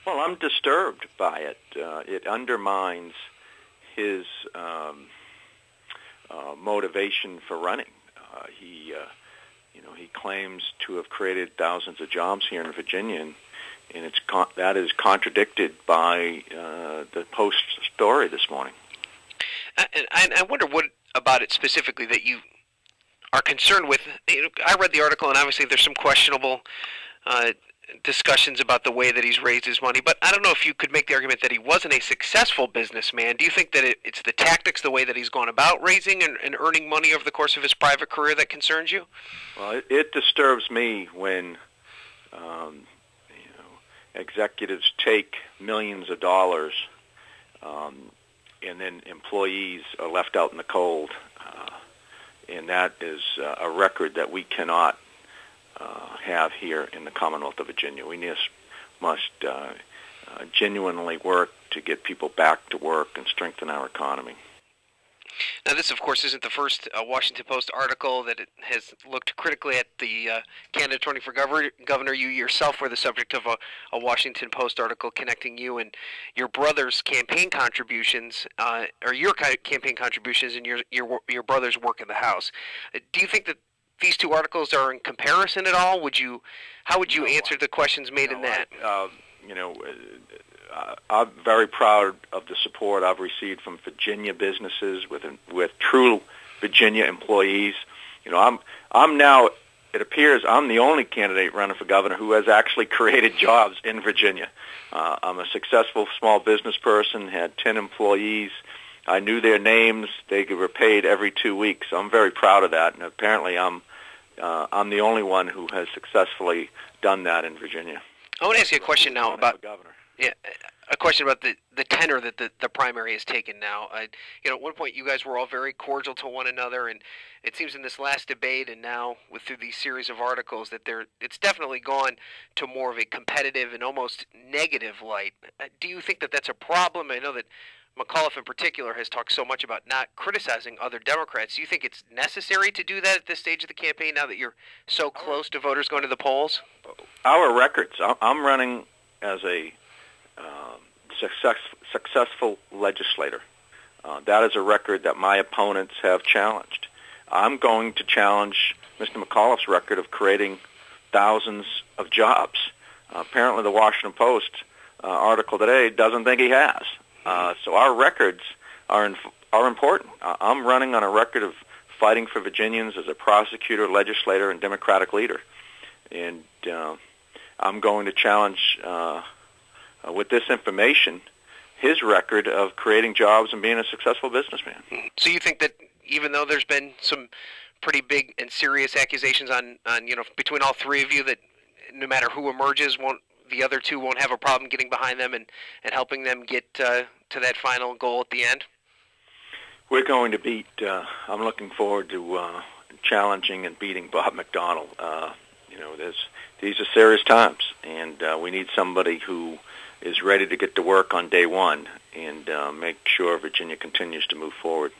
Well, I'm disturbed by it. It undermines his motivation for running. He claims to have created thousands of jobs here in Virginia, and that is contradicted by the Post story this morning. And I wonder what about it specifically that you are concerned with. I read the article, and obviously there's some questionable discussions about the way that he's raised his money, but I don't know if you could make the argument that he wasn't a successful businessman. Do you think that it's the tactics, the way that he's gone about raising and earning money over the course of his private career that concerns you? Well, it disturbs me when executives take millions of dollars and then employees are left out in the cold, and that is a record that we cannot have here in the Commonwealth of Virginia. We must genuinely work to get people back to work and strengthen our economy. Now, this, of course, isn't the first Washington Post article that it has looked critically at the candidate running for governor. You yourself were the subject of a Washington Post article connecting you and your brother's campaign contributions, or your campaign contributions and your brother's work in the House. Do you think that these two articles are in comparison at all? How would you answer the questions made in that? I'm very proud of the support I've received from Virginia businesses with true Virginia employees. I'm now, it appears I'm the only candidate running for governor who has actually created jobs in Virginia. I'm a successful small business person, had 10 employees. I knew their names. They were paid every 2 weeks. So I'm very proud of that, and apparently I'm the only one who has successfully done that in Virginia. I want to ask you a question now about governor. Yeah, a question about the tenor that the primary has taken now. At one point you guys were all very cordial to one another, and it seems in this last debate and now through these series of articles that it's definitely gone to more of a competitive and almost negative light. Do you think that that's a problem? I know that McAuliffe in particular has talked so much about not criticizing other Democrats. Do you think it's necessary to do that at this stage of the campaign now that you're so close to voters going to the polls? Our records, I'm running as a successful legislator. That is a record that my opponents have challenged. I'm going to challenge Mr. McAuliffe's record of creating thousands of jobs. Apparently the Washington Post article today doesn't think he has. So our records are important. I'm running on a record of fighting for Virginians as a prosecutor, legislator, and Democratic leader. And I'm going to challenge with this information, his record of creating jobs and being a successful businessman. So you think that even though there's been some pretty big and serious accusations on between all three of you, that no matter who emerges, the other two won't have a problem getting behind them and helping them get to that final goal at the end? We're going to beat, I'm looking forward to challenging and beating Bob McDonnell. These are serious times, and we need somebody who is ready to get to work on day one and make sure Virginia continues to move forward.